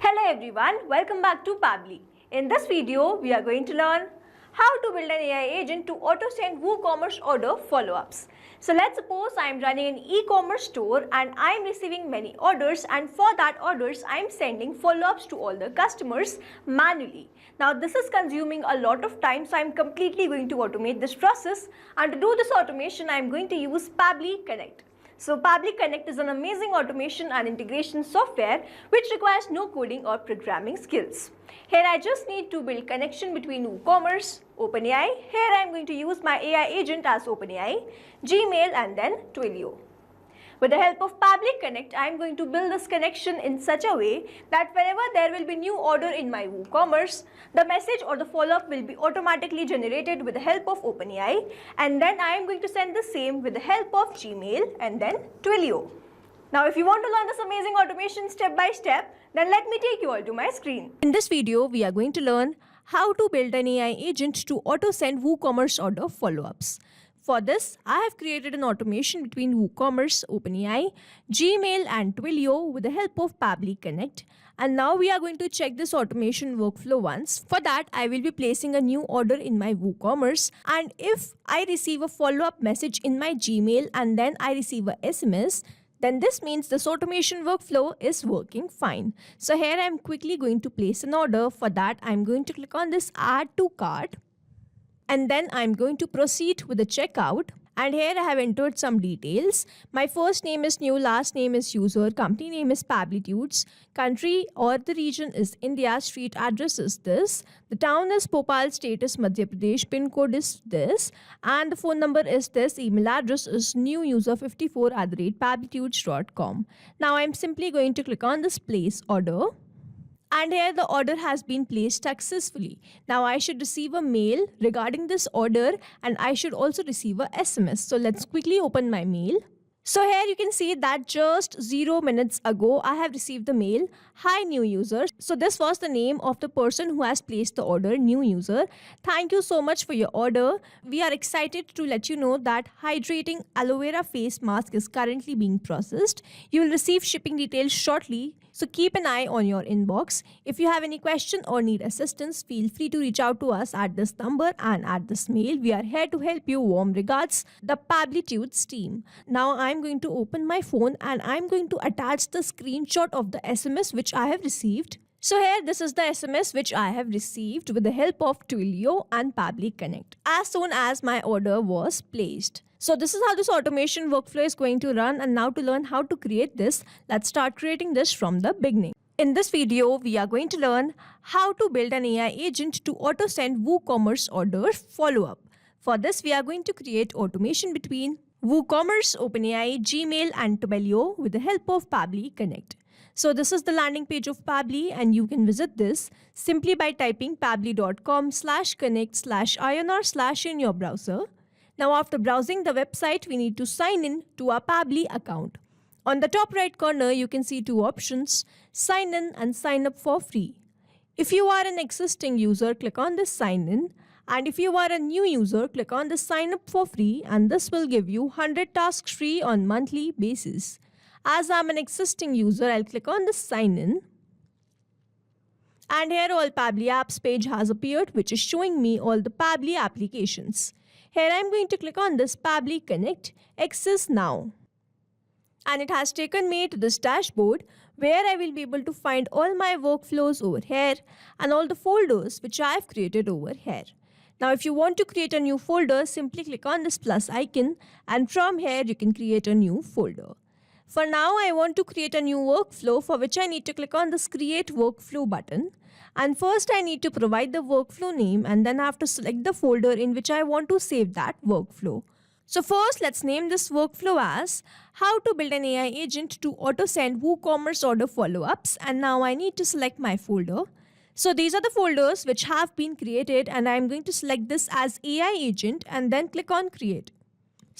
Hello everyone, welcome back to Pabbly. In this video, we are going to learn how to build an AI agent to auto-send WooCommerce order follow-ups. So let's suppose I am running an e-commerce store and I am receiving many orders, and for that orders I am sending follow-ups to all the customers manually. Now this is consuming a lot of time, so I am completely going to automate this process, and to do this automation I am going to use Pabbly Connect. So Pabbly Connect is an amazing automation and integration software which requires no coding or programming skills. Here I just need to build connection between WooCommerce, OpenAI. Here I am going to use my AI agent as OpenAI, Gmail and then Twilio. With the help of Pabbly Connect, I am going to build this connection in such a way that whenever there will be new order in my WooCommerce, the message or the follow-up will be automatically generated with the help of OpenAI, and then I am going to send the same with the help of Gmail and then Twilio. Now if you want to learn this amazing automation step by step, then let me take you all to my screen. In this video, we are going to learn how to build an AI agent to auto-send WooCommerce order follow-ups. For this, I have created an automation between WooCommerce, OpenAI, Gmail and Twilio with the help of Pabbly Connect. And now we are going to check this automation workflow once. For that, I will be placing a new order in my WooCommerce. And if I receive a follow-up message in my Gmail and then I receive a SMS, then this means this automation workflow is working fine. So here I am quickly going to place an order. For that, I am going to click on this Add to Cart. And then I'm going to proceed with the checkout, and here I have entered some details. My first name is new, last name is user, company name is Pabblitudes, country or the region is India, street address is this, the town is Bhopal, state is Madhya Pradesh, pin code is this, and the phone number is this, email address is newuser54@pabblitudes.com. Now I'm simply going to click on this place order. And here the order has been placed successfully. Now I should receive a mail regarding this order, and I should also receive a SMS. So let's quickly open my mail. So here you can see that just 0 minutes ago I have received the mail. Hi new user. So this was the name of the person who has placed the order, new user. Thank you so much for your order. We are excited to let you know that hydrating aloe vera face mask is currently being processed. You will receive shipping details shortly. So keep an eye on your inbox. If you have any question or need assistance, feel free to reach out to us at this number and at this mail. We are here to help you. Warm regards, the Pabblitudes team. Now I'm going to open my phone and I'm going to attach the screenshot of the SMS which I have received. So here this is the SMS which I have received with the help of Twilio and Pabbly Connect as soon as my order was placed. So this is how this automation workflow is going to run, and now to learn how to create this, let's start creating this from the beginning. In this video, we are going to learn how to build an AI agent to auto-send WooCommerce order follow-up. For this, we are going to create automation between WooCommerce, OpenAI, Gmail and Twilio with the help of Pabbly Connect. So this is the landing page of Pabbly, and you can visit this simply by typing pabbly.com/connect/ionr/ in your browser. Now after browsing the website, we need to sign in to our Pabbly account. On the top right corner, you can see two options, sign in and sign up for free. If you are an existing user, click on this sign in. And if you are a new user, click on the sign up for free, and this will give you 100 tasks free on monthly basis. As I'm an existing user, I'll click on this sign in. And here all Pabbly apps page has appeared, which is showing me all the Pabbly applications. Here I'm going to click on this Pabbly Connect, access now. And it has taken me to this dashboard where I will be able to find all my workflows over here and all the folders which I have created over here. Now if you want to create a new folder, simply click on this plus icon, and from here you can create a new folder. For now, I want to create a new workflow, for which I need to click on this Create Workflow button. And first I need to provide the workflow name, and then I have to select the folder in which I want to save that workflow. So first let's name this workflow as How to Build an AI Agent to Auto-Send WooCommerce Order Follow-Ups, and now I need to select my folder. So these are the folders which have been created, and I'm going to select this as AI Agent and then click on Create.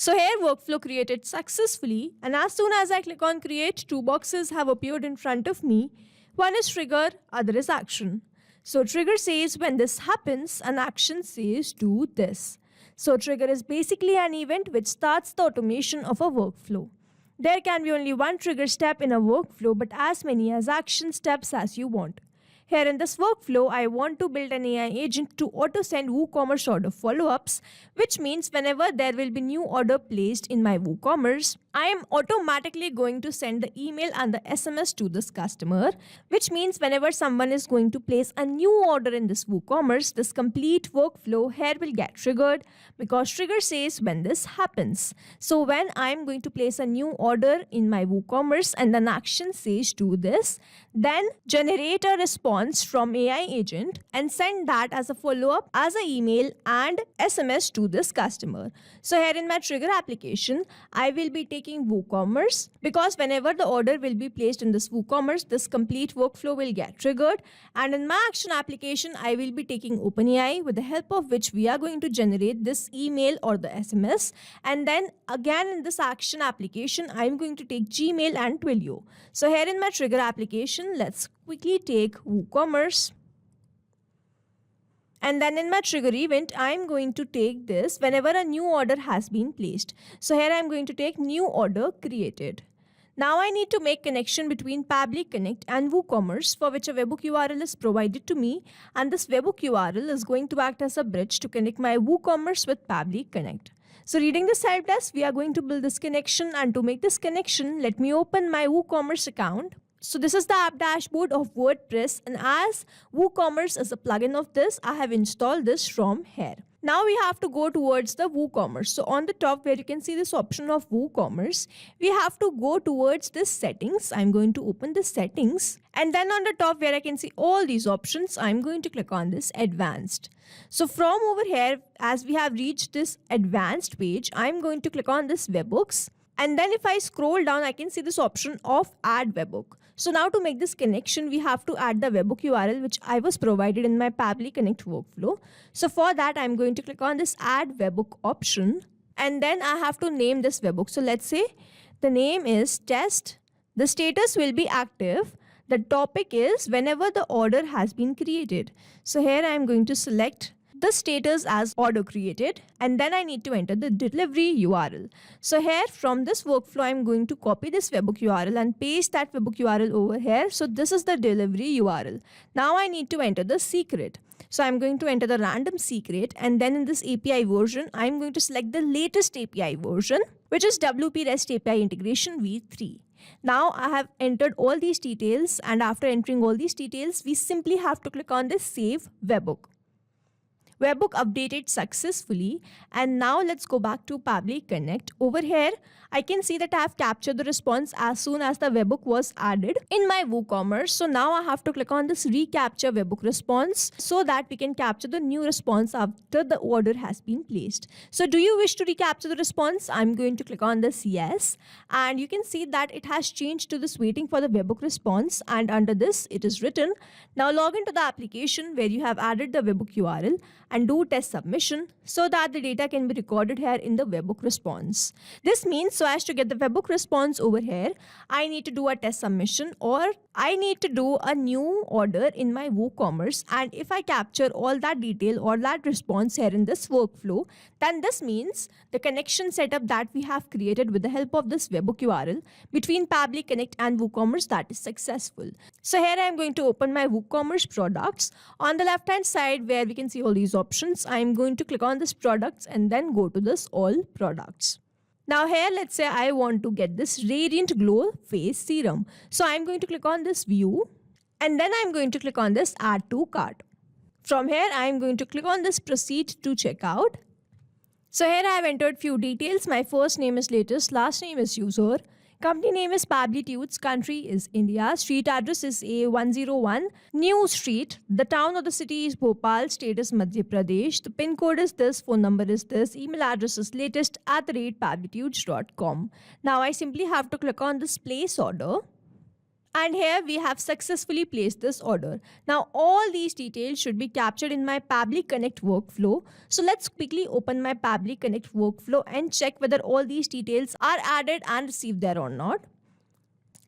So here workflow created successfully, and as soon as I click on create, two boxes have appeared in front of me. One is trigger, other is action. So trigger says when this happens, and action says do this. So trigger is basically an event which starts the automation of a workflow. There can be only one trigger step in a workflow, but as many as action steps as you want. Here in this workflow, I want to build an AI agent to auto-send WooCommerce order follow-ups, which means whenever there will be new order placed in my WooCommerce, I am automatically going to send the email and the SMS to this customer, which means whenever someone is going to place a new order in this WooCommerce, this complete workflow here will get triggered because trigger says when this happens. So when I am going to place a new order in my WooCommerce and an action says do this, then generate a response from AI agent and send that as a follow-up as an email and SMS to this customer. So here in my trigger application, I will be taking WooCommerce because whenever the order will be placed in this WooCommerce, this complete workflow will get triggered. And in my action application, I will be taking OpenAI, with the help of which we are going to generate this email or the SMS. And then again in this action application, I'm going to take Gmail and Twilio. So here in my trigger application, let's quickly take WooCommerce. And then in my trigger event, I'm going to take this whenever a new order has been placed. So here I'm going to take new order created. Now I need to make connection between Pabbly Connect and WooCommerce, for which a webhook URL is provided to me, and this webhook URL is going to act as a bridge to connect my WooCommerce with Pabbly Connect. So reading this help desk, we are going to build this connection, and to make this connection, let me open my WooCommerce account. So this is the app dashboard of WordPress, and as WooCommerce is a plugin of this, I have installed this from here. Now we have to go towards the WooCommerce. So on the top where you can see this option of WooCommerce, we have to go towards this settings. I'm going to open the settings, and then on the top where I can see all these options, I'm going to click on this advanced. So from over here, as we have reached this advanced page, I'm going to click on this webhooks. And then if I scroll down, I can see this option of add webhook. So now to make this connection, we have to add the webhook URL which I was provided in my Pabbly Connect workflow. So for that, I'm going to click on this add webhook option. And then I have to name this webhook. So let's say the name is test. The status will be active. The topic is whenever the order has been created. So here I'm going to select the status as order created, and then I need to enter the delivery URL. So here from this workflow, I'm going to copy this webhook URL and paste that webhook URL over here. So this is the delivery URL. Now I need to enter the secret. So I'm going to enter the random secret, and then in this API version, I'm going to select the latest API version, which is WP REST API Integration v3. Now I have entered all these details, and after entering all these details, we simply have to click on this save webhook. Webhook updated successfully, and now let's go back to Pabbly Connect. Over here, I can see that I have captured the response as soon as the webhook was added in my WooCommerce. So now I have to click on this recapture webhook response so that we can capture the new response after the order has been placed. So do you wish to recapture the response? I'm going to click on this yes, and you can see that it has changed to this waiting for the webhook response, and under this it is written, now log into the application where you have added the webhook URL and do test submission so that the data can be recorded here in the webhook response. This means so as to get the webhook response over here, I need to do a test submission, or I need to do a new order in my WooCommerce. And if I capture all that detail or that response here in this workflow, then this means the connection setup that we have created with the help of this webhook URL between Pabbly Connect and WooCommerce, that is successful. So here I am going to open my WooCommerce products. On the left hand side where we can see all these options, I am going to click on this products and then go to this all products. Now here, let's say I want to get this Radiant Glow Face Serum. So I'm going to click on this view, and then I'm going to click on this add to cart. From here, I'm going to click on this proceed to checkout. So here I have entered few details. My first name is latest, last name is user. Company name is Pablitudes, country is India, street address is A101, New Street, the town or the city is Bhopal, state is Madhya Pradesh, the pin code is this, phone number is this, email address is latest@pablitudes.com. Now I simply have to click on this place order. And here we have successfully placed this order. Now all these details should be captured in my Pabbly Connect workflow. So let's quickly open my Pabbly Connect workflow and check whether all these details are added and received there or not.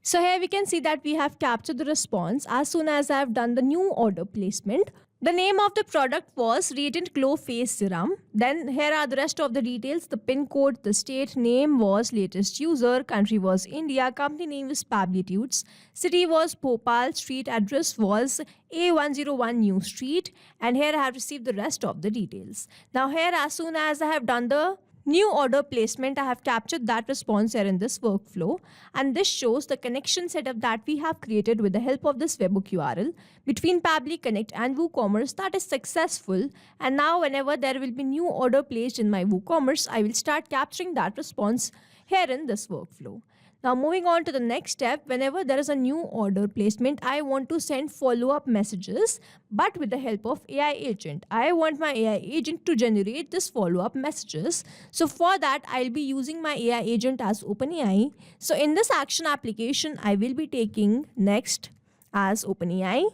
So here we can see that we have captured the response as soon as I have done the new order placement. The name of the product was Radiant Glow Face Serum. Then here are the rest of the details. The pin code, the state name was latest user, country was India, company name was Pablitudes, city was Bhopal, street address was A101 New Street, and here I have received the rest of the details. Now here, as soon as I have done the new order placement, I have captured that response here in this workflow, and this shows the connection setup that we have created with the help of this webhook URL between Pabbly Connect and WooCommerce that is successful. And now whenever there will be new order placed in my WooCommerce, I will start capturing that response here in this workflow. Now moving on to the next step, whenever there is a new order placement, I want to send follow-up messages, but with the help of AI agent. I want my AI agent to generate this follow-up messages. So for that, I'll be using my AI agent as OpenAI. So in this action application, I will be taking next as OpenAI.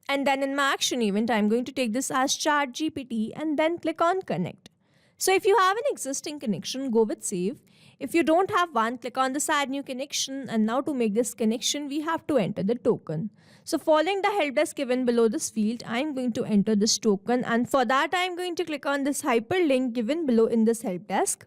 And then in my action event, I'm going to take this as ChatGPT and then click on connect. So if you have an existing connection, go with save. If you don't have one, click on this add new connection, and now to make this connection, we have to enter the token. So following the help desk given below this field, I'm going to enter this token, and for that I'm going to click on this hyperlink given below in this help desk.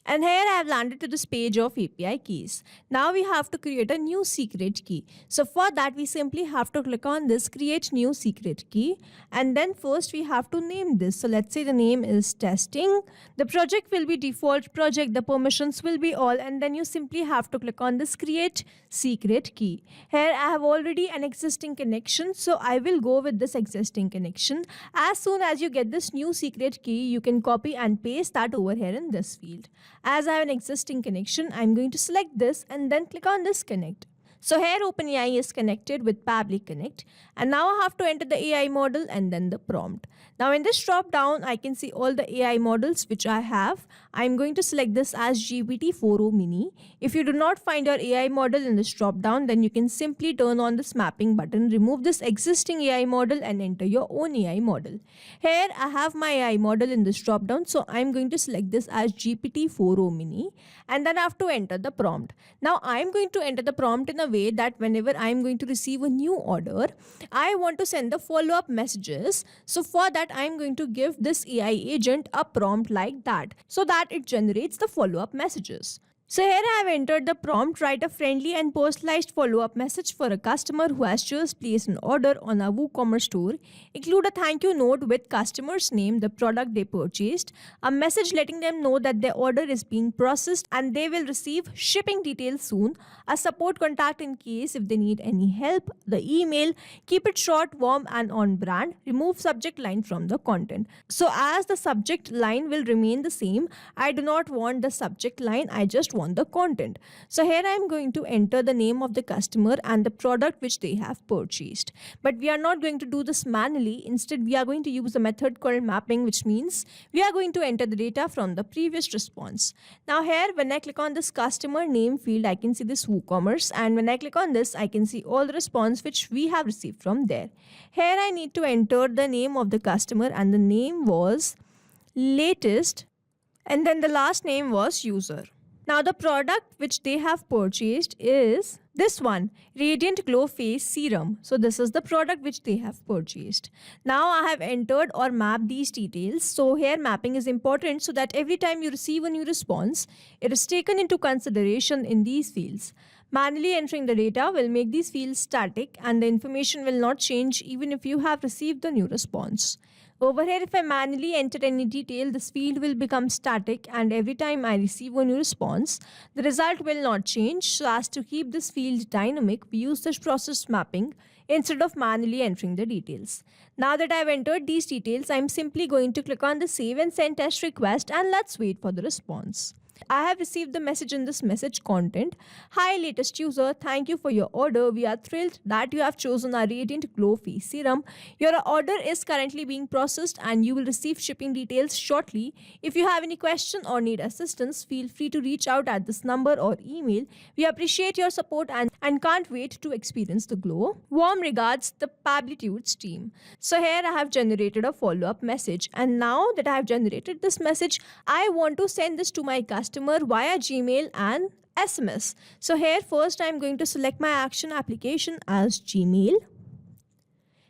And here I have landed to this page of API keys. Now we have to create a new secret key. So for that we simply have to click on this create new secret key, and then first we have to name this. So let's say the name is testing. The project will be default project, the permissions will be all, and then you simply have to click on this create secret key. Here I have already an existing connection, so I will go with this existing connection. As soon as you get this new secret key, you can copy and paste that over here in this field. As I have an existing connection, I'm going to select this and then click on this connect. So here OpenAI is connected with Pabbly Connect, and now I have to enter the AI model and then the prompt. Now in this drop down, I can see all the AI models which I have. I'm going to select this as GPT-4o Mini. If you do not find your AI model in this drop down, then you can simply turn on this mapping button, remove this existing AI model and enter your own AI model. Here I have my AI model in this drop down, so I'm going to select this as GPT-4o Mini, and then I have to enter the prompt. Now I'm going to enter the prompt in a way that whenever I'm going to receive a new order, I want to send the follow-up messages. So for that, I'm going to give this AI agent a prompt like that so that it generates the follow-up messages. So here I have entered the prompt, write a friendly and personalized follow-up message for a customer who has just placed an order on a WooCommerce store. Include a thank you note with customer's name, the product they purchased, a message letting them know that their order is being processed and they will receive shipping details soon, a support contact in case if they need any help, the email, keep it short, warm and on brand, remove subject line from the content. So as the subject line will remain the same, I do not want the subject line, I just want the content. So here I am going to enter the name of the customer and the product which they have purchased. But we are not going to do this manually. Instead, we are going to use a method called mapping, which means we are going to enter the data from the previous response. Now here, when I click on this customer name field, I can see this WooCommerce, and when I click on this, I can see all the response which we have received from there. Here I need to enter the name of the customer, and the name was latest, and then the last name was user. Now the product which they have purchased is this one, Radiant Glow Face Serum. So this is the product which they have purchased. Now I have entered or mapped these details. So here mapping is important so that every time you receive a new response, it is taken into consideration in these fields. Manually entering the data will make these fields static and the information will not change even if you have received the new response. Over here, if I manually enter any detail, this field will become static, and every time I receive a new response, the result will not change. So as to keep this field dynamic, we use this process mapping instead of manually entering the details. Now that I've entered these details, I'm simply going to click on the save and send test request, and let's wait for the response. I have received the message in this message content. Hi latest user, thank you for your order. We are thrilled that you have chosen our Radiant Glow Face Serum. Your order is currently being processed and you will receive shipping details shortly. If you have any question or need assistance, feel free to reach out at this number or email. We appreciate your support and can't wait to experience the glow. Warm regards, the Pablitudes team. So here I have generated a follow-up message, and now that I have generated this message, I want to send this to my customer via Gmail and SMS. So here first I'm going to select my action application as Gmail.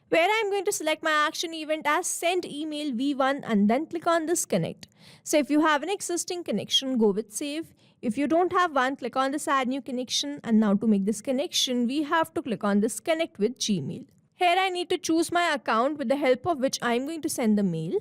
where I'm going to select my action event as send email v1 and then click on this connect. So if you have an existing connection, go with save. If you don't have one, click on this add new connection, and now to make this connection, we have to click on this connect with Gmail. Here I need to choose my account with the help of which I'm going to send the mail.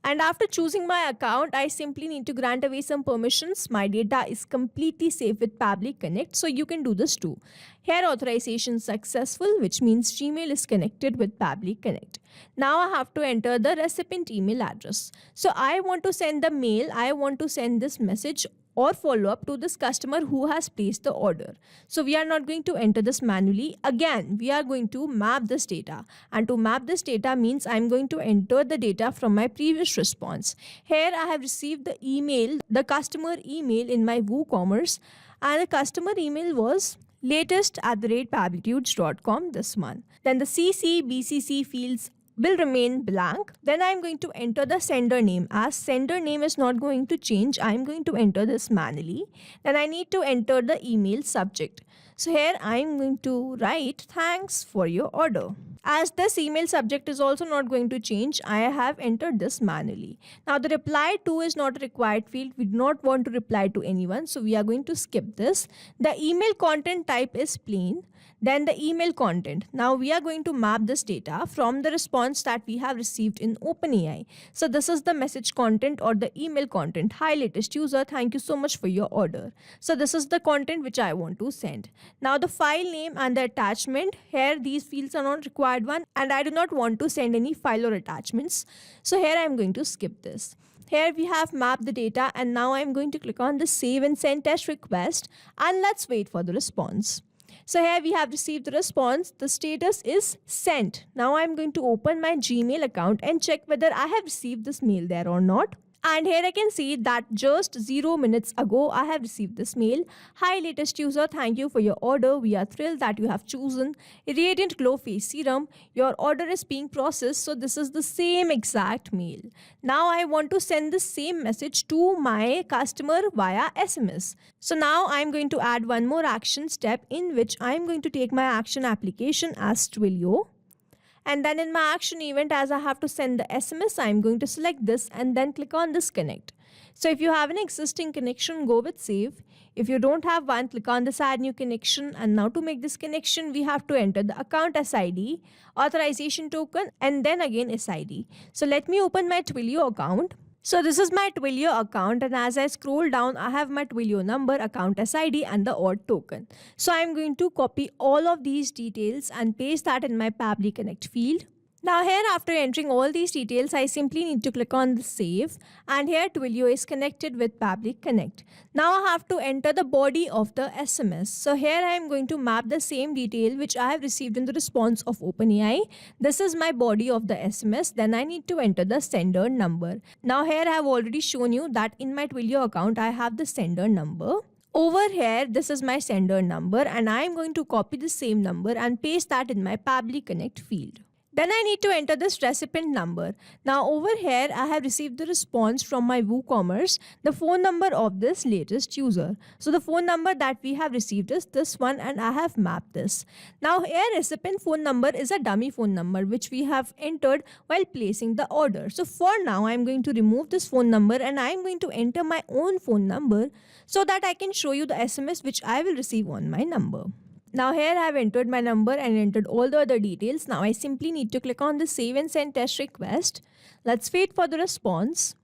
And after choosing my account, I simply need to grant away some permissions. My data is completely safe with Pabbly Connect, so you can do this too. Here authorization successful, which means Gmail is connected with Pabbly Connect. Now I have to enter the recipient email address. So I want to send the mail, I want to send this message or follow up to this customer who has placed the order. So we are not going to enter this manually. Again, we are going to map this data. And to map this data means I'm going to enter the data from my previous response. Here I have received the email, the customer email in my WooCommerce, and the customer email was latest@pablitudes.com, this one. Then the CC, BCC fields will remain blank. Then I'm going to enter the sender name. As sender name is not going to change, I'm going to enter this manually. Then I need to enter the email subject. So here I'm going to write thanks for your order. As this email subject is also not going to change, I have entered this manually. Now the reply to is not a required field. We do not want to reply to anyone, so we are going to skip this. The email content type is plain. Then the email content. Now we are going to map this data from the response that we have received in OpenAI. So this is the message content or the email content. Hi latest user, thank you so much for your order. So this is the content which I want to send. Now the file name and the attachment. Here these fields are not required one, and I do not want to send any file or attachments. So here I am going to skip this. Here we have mapped the data, and now I am going to click on the save and send test request, and let's wait for the response. So here we have received the response. The status is sent. Now I'm going to open my Gmail account and check whether I have received this mail there or not. And here I can see that just 0 minutes ago, I have received this mail. Hi latest user, thank you for your order. We are thrilled that you have chosen Radiant Glow Face Serum. Your order is being processed. So this is the same exact mail. Now I want to send the same message to my customer via SMS. So now I'm going to add one more action step in which I'm going to take my action application as Twilio. And then in my action event, as I have to send the SMS, I'm going to select this and then click on this connect. So if you have an existing connection, go with save. If you don't have one, click on this add new connection. And now to make this connection, we have to enter the account SID, authorization token, and then again SID. So let me open my Twilio account. So this is my Twilio account, and as I scroll down, I have my Twilio number, account SID, and the odd token. So I'm going to copy all of these details and paste that in my Pabbly Connect field. Now here, after entering all these details, I simply need to click on the save, and here Twilio is connected with Pabbly Connect. Now I have to enter the body of the SMS. So here I am going to map the same detail which I have received in the response of OpenAI. This is my body of the SMS. Then I need to enter the sender number. Now here I have already shown you that in my Twilio account I have the sender number. Over here, this is my sender number, and I am going to copy the same number and paste that in my Pabbly Connect field. Then I need to enter this recipient number. Now over here, I have received the response from my WooCommerce, the phone number of this latest user. So the phone number that we have received is this one, and I have mapped this. Now here, recipient phone number is a dummy phone number which we have entered while placing the order. So for now, I am going to remove this phone number, and I am going to enter my own phone number so that I can show you the SMS which I will receive on my number. Now here I have entered my number and entered all the other details. Now I simply need to click on the save and send test request. Let's wait for the response.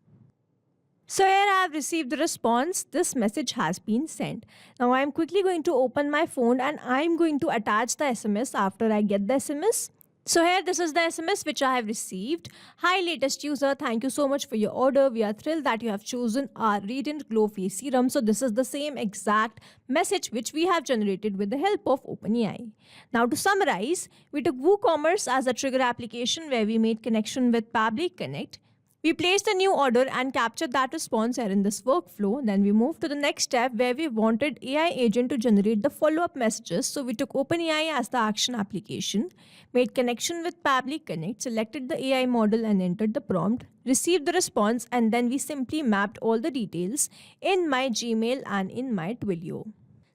So here I have received the response. This message has been sent. Now I am quickly going to open my phone, and I am going to attach the SMS after I get the SMS. So here, this is the SMS which I have received. Hi latest user, thank you so much for your order. We are thrilled that you have chosen our Radiant Glow Face Serum. So this is the same exact message which we have generated with the help of OpenAI. Now to summarize, we took WooCommerce as a trigger application where we made connection with Pabbly Connect. We placed a new order and captured that response here in this workflow. Then we moved to the next step where we wanted AI agent to generate the follow-up messages. So we took OpenAI as the action application, made connection with Pabbly Connect, selected the AI model and entered the prompt, received the response, and then we simply mapped all the details in my Gmail and in my Twilio.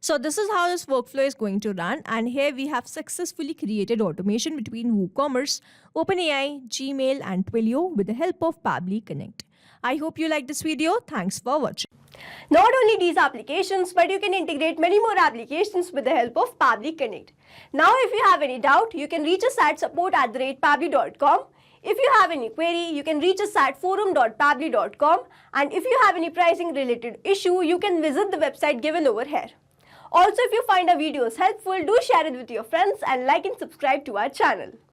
So this is how this workflow is going to run, and here we have successfully created automation between WooCommerce, OpenAI, Gmail and Twilio with the help of Pabbly Connect. I hope you liked this video. Thanks for watching. Not only these applications, but you can integrate many more applications with the help of Pabbly Connect. Now if you have any doubt, you can reach us at support@pabbly.com. If you have any query, you can reach us at forum.pabbly.com, and if you have any pricing related issue, you can visit the website given over here. Also, if you find our videos helpful, do share it with your friends and like and subscribe to our channel.